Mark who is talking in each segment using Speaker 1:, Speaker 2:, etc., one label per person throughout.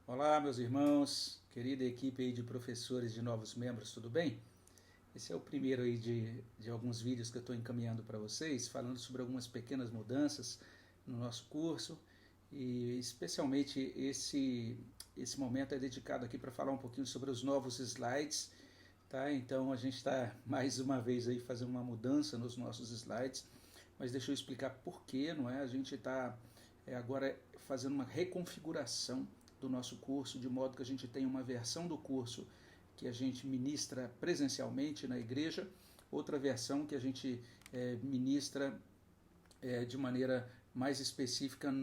Speaker 1: Olá, meus irmãos, querida equipe aí de professores de novos membros, tudo bem? Esse é o primeiro aí de alguns vídeos que eu estou encaminhando para vocês, falando sobre algumas pequenas mudanças no nosso curso e especialmente esse momento é dedicado aqui para falar um pouquinho sobre os novos slides, tá? Então a gente está mais uma vez aí fazendo uma mudança nos nossos slides, mas deixa eu explicar por que, não é? A gente está agora fazendo uma reconfiguração do nosso curso, de modo que a gente tem uma versão do curso que a gente ministra presencialmente na igreja, outra versão que a gente ministra de maneira mais específica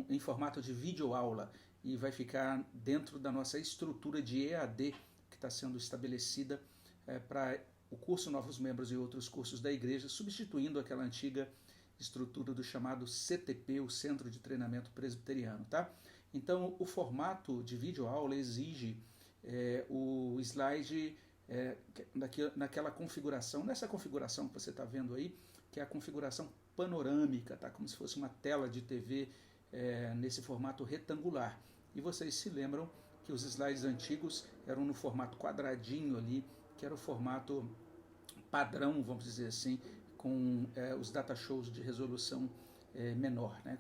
Speaker 1: em formato de videoaula e vai ficar dentro da nossa estrutura de EAD que está sendo estabelecida para o curso Novos Membros e outros cursos da igreja, substituindo aquela antiga estrutura do chamado CTP, o Centro de Treinamento Presbiteriano, tá? Então, o formato de videoaula exige o slide naquela configuração, nessa configuração que você está vendo aí, que é a configuração panorâmica, tá? Como se fosse uma tela de TV nesse formato retangular. E vocês se lembram que os slides antigos eram no formato quadradinho ali, que era o formato padrão, vamos dizer assim, com os data shows de resolução menor, né,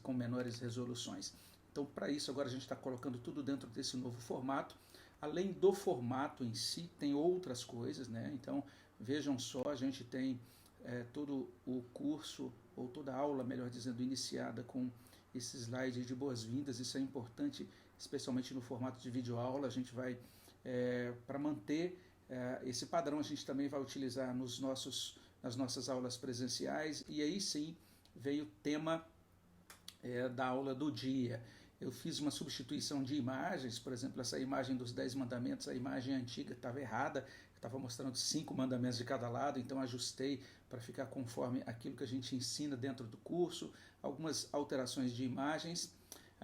Speaker 1: com menores resoluções. Então, para isso, agora a gente está colocando tudo dentro desse novo formato. Além do formato em si, tem outras coisas, né? Então, vejam só, a gente tem todo o curso, ou toda a aula, melhor dizendo, iniciada com esse slide de boas-vindas. Isso é importante, especialmente no formato de videoaula. A gente vai, para manter esse padrão, a gente também vai utilizar nas nossas aulas presenciais. E aí sim veio o tema da aula do dia. Eu fiz uma substituição de imagens, por exemplo, essa imagem dos 10 mandamentos, a imagem antiga estava errada, estava mostrando 5 mandamentos de cada lado, então ajustei para ficar conforme aquilo que a gente ensina dentro do curso, algumas alterações de imagens.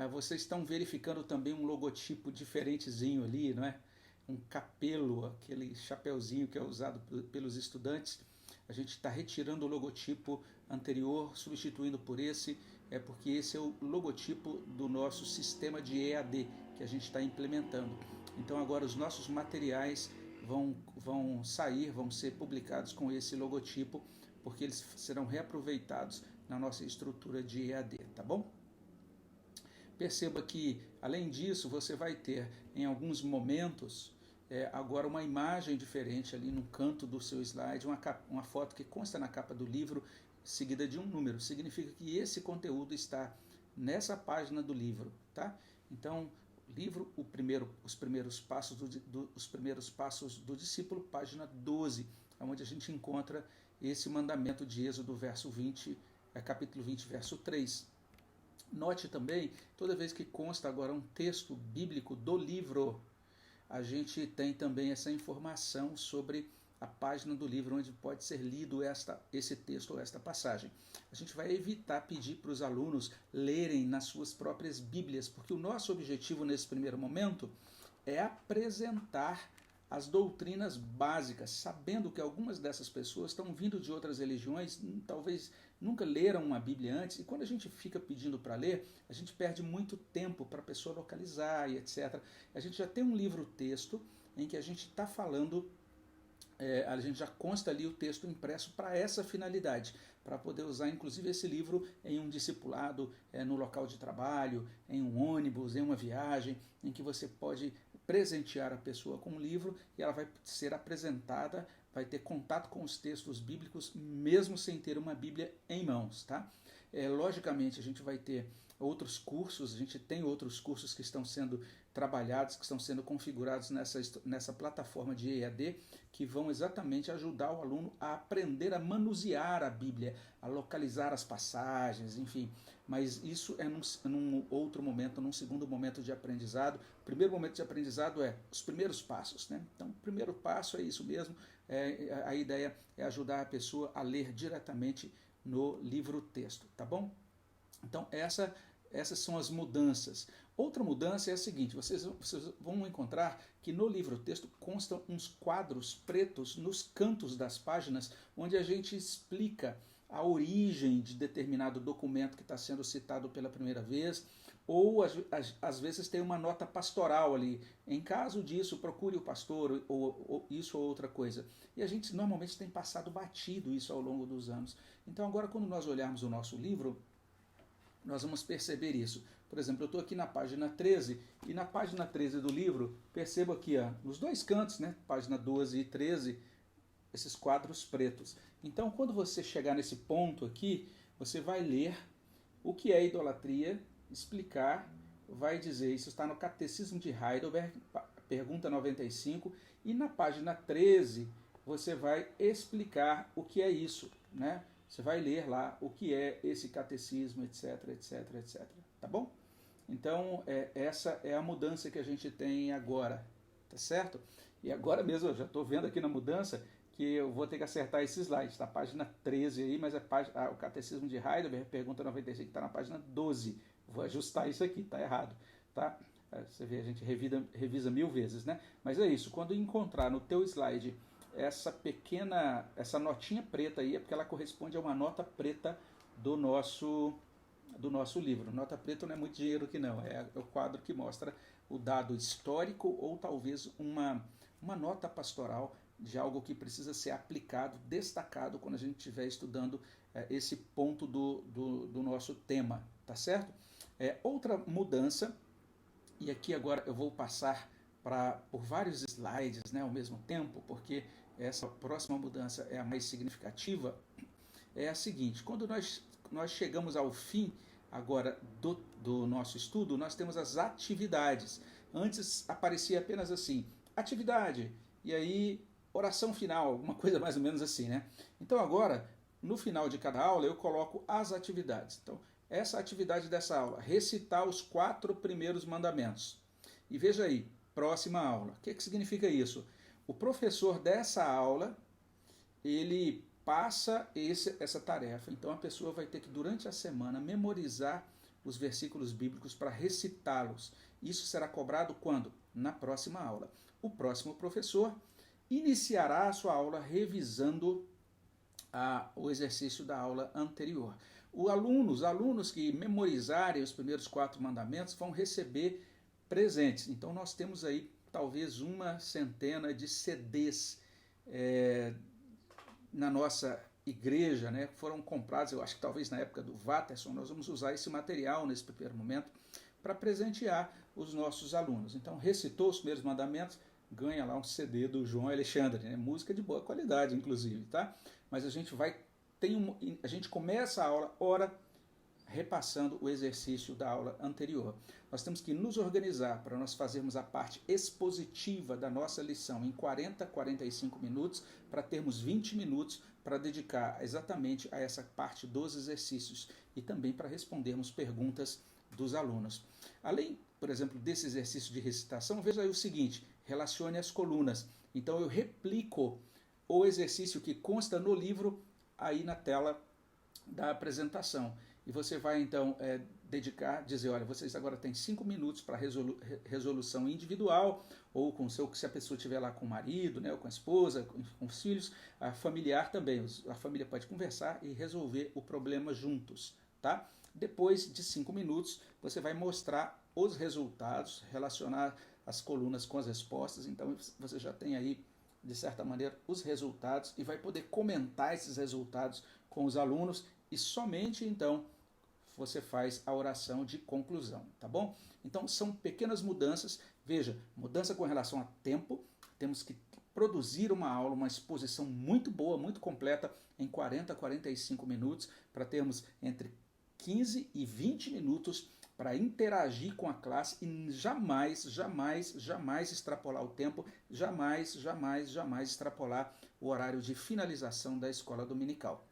Speaker 1: Vocês estão verificando também um logotipo diferentezinho ali, não é? Um capelo, aquele chapeuzinho que é usado pelos estudantes. A gente está retirando o logotipo anterior, substituindo por esse, porque esse é o logotipo do nosso sistema de EAD que a gente está implementando. Então agora os nossos materiais vão sair, vão ser publicados com esse logotipo, porque eles serão reaproveitados na nossa estrutura de EAD, tá bom? Perceba que, além disso, você vai ter, em alguns momentos, agora uma imagem diferente ali no canto do seu slide, uma foto que consta na capa do livro, seguida de um número. Significa que esse conteúdo está nessa página do livro, tá? Então, livro, os primeiros passos do discípulo, página 12, onde a gente encontra esse mandamento de Êxodo, verso 20, capítulo 20, verso 3. Note também, toda vez que consta agora um texto bíblico do livro, a gente tem também essa informação sobre a página do livro onde pode ser lido esse texto ou esta passagem. A gente vai evitar pedir para os alunos lerem nas suas próprias Bíblias, porque o nosso objetivo nesse primeiro momento é apresentar as doutrinas básicas, sabendo que algumas dessas pessoas estão vindo de outras religiões, talvez nunca leram uma Bíblia antes, e quando a gente fica pedindo para ler, a gente perde muito tempo para a pessoa localizar e etc. A gente já tem um livro-texto em que a gente está falando, a gente já consta ali o texto impresso para essa finalidade, para poder usar inclusive esse livro em um discipulado, no local de trabalho, em um ônibus, em uma viagem, em que você pode presentear a pessoa com um livro e ela vai ser apresentada, vai ter contato com os textos bíblicos, mesmo sem ter uma Bíblia em mãos, tá? Logicamente, a gente vai ter outros cursos, a gente tem outros cursos que estão sendo trabalhados, que estão sendo configurados nessa plataforma de EAD, que vão exatamente ajudar o aluno a aprender a manusear a Bíblia, a localizar as passagens, enfim. Mas isso é num outro momento, num segundo momento de aprendizado. O primeiro momento de aprendizado é os primeiros passos, né? Então, o primeiro passo é isso mesmo, a ideia é ajudar a pessoa a ler diretamente no livro-texto, tá bom? Então, essas são as mudanças. Outra mudança é a seguinte, vocês vão encontrar que no livro-texto constam uns quadros pretos nos cantos das páginas, onde a gente explica a origem de determinado documento que está sendo citado pela primeira vez, ou às vezes tem uma nota pastoral ali. Em caso disso, procure o pastor, ou isso ou outra coisa. E a gente normalmente tem passado batido isso ao longo dos anos. Então agora quando nós olharmos o nosso livro, nós vamos perceber isso. Por exemplo, eu estou aqui na página 13, e na página 13 do livro, percebo aqui, ó, nos dois cantos, né, página 12 e 13, esses quadros pretos. Então, quando você chegar nesse ponto aqui, você vai ler o que é idolatria, explicar, vai dizer, isso está no Catecismo de Heidelberg, pergunta 95, e na página 13 você vai explicar o que é isso, né? Você vai ler lá o que é esse catecismo, etc, etc, etc. Tá bom? Então, essa é a mudança que a gente tem agora, tá certo? E agora mesmo, eu já estou vendo aqui na mudança que eu vou ter que acertar esse slide, tá? Página 13 aí, mas o Catecismo de Heidelberg, pergunta 95, está na página 12. Vou ajustar isso aqui, tá errado, tá? Você vê, a gente revisa 1000 vezes, né? Mas é isso, quando encontrar no teu slide essa notinha preta aí, é porque ela corresponde a uma nota preta do nosso livro. Nota preta não é muito dinheiro que não, é o quadro que mostra o dado histórico ou talvez uma nota pastoral de algo que precisa ser aplicado, destacado quando a gente estiver estudando esse ponto do nosso tema, tá certo? Outra mudança, e aqui agora eu vou passar por vários slides, né, ao mesmo tempo, porque essa próxima mudança é a mais significativa, é a seguinte: quando nós chegamos ao fim agora do nosso estudo, nós temos as atividades. Antes aparecia apenas assim, atividade, e aí oração final, alguma coisa mais ou menos assim, né? Então agora, no final de cada aula, eu coloco as atividades. Então, essa atividade dessa aula, recitar os 4 primeiros mandamentos. E veja aí, próxima aula. O que significa isso? O professor dessa aula, ele passa essa tarefa. Então a pessoa vai ter que, durante a semana, memorizar os versículos bíblicos para recitá-los. Isso será cobrado quando? Na próxima aula. O próximo professor iniciará a sua aula revisando o exercício da aula anterior. Os alunos que memorizarem os primeiros 4 mandamentos vão receber presentes. Então nós temos aí talvez uma centena de CDs na nossa igreja, né? Foram comprados, eu acho que talvez na época do Watterson. Nós vamos usar esse material nesse primeiro momento para presentear os nossos alunos. Então, recitou os primeiros mandamentos, ganha lá um CD do João Alexandre, né? Música de boa qualidade, inclusive, tá? Mas a gente começa a aula, repassando o exercício da aula anterior. Nós temos que nos organizar para nós fazermos a parte expositiva da nossa lição em 40, 45 minutos, para termos 20 minutos para dedicar exatamente a essa parte dos exercícios e também para respondermos perguntas dos alunos. Além, por exemplo, desse exercício de recitação, veja aí o seguinte: relacione as colunas. Então eu replico o exercício que consta no livro aí na tela da apresentação. E você vai então dizer, olha, vocês agora têm 5 minutos para resolução individual, ou se a pessoa estiver lá com o marido, né, ou com a esposa, com os filhos, a familiar também. A família pode conversar e resolver o problema juntos, tá? Depois de 5 minutos, você vai mostrar os resultados, relacionar as colunas com as respostas. Então você já tem aí, de certa maneira, os resultados e vai poder comentar esses resultados com os alunos, e somente então você faz a oração de conclusão, tá bom? Então são pequenas mudanças. Veja, mudança com relação a tempo. Temos que produzir uma aula, uma exposição muito boa, muito completa, em 40 a 45 minutos, para termos entre 15 e 20 minutos para interagir com a classe e jamais, jamais, jamais extrapolar o tempo, jamais, jamais, jamais extrapolar o horário de finalização da escola dominical.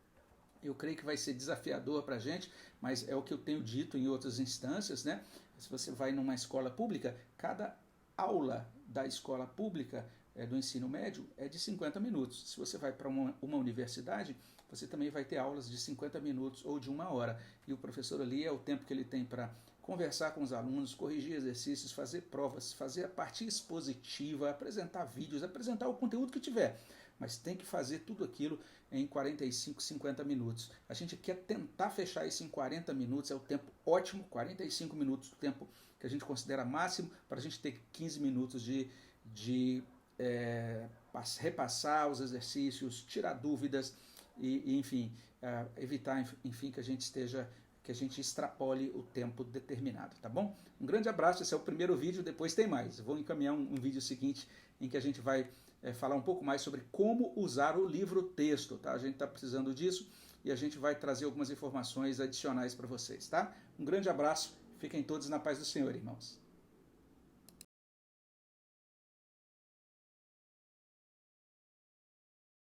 Speaker 1: Eu creio que vai ser desafiador para a gente, mas é o que eu tenho dito em outras instâncias, né? Se você vai numa escola pública, cada aula da escola pública do ensino médio é de 50 minutos. Se você vai para uma universidade, você também vai ter aulas de 50 minutos ou de 1 hora. E o professor ali é o tempo que ele tem para conversar com os alunos, corrigir exercícios, fazer provas, fazer a parte expositiva, apresentar vídeos, apresentar o conteúdo que tiver. mas tem que fazer tudo aquilo em 45, 50 minutos. A gente quer tentar fechar isso em 40 minutos, é o tempo ótimo, 45 minutos, o tempo que a gente considera máximo, para a gente ter 15 minutos de repassar os exercícios, tirar dúvidas e enfim, evitar enfim, que a gente extrapole o tempo determinado, tá bom? Um grande abraço, esse é o primeiro vídeo, depois tem mais. Eu vou encaminhar um vídeo seguinte em que a gente vai falar um pouco mais sobre como usar o livro-texto, tá? A gente está precisando disso e a gente vai trazer algumas informações adicionais para vocês, tá? Um grande abraço, fiquem todos na paz do Senhor, irmãos.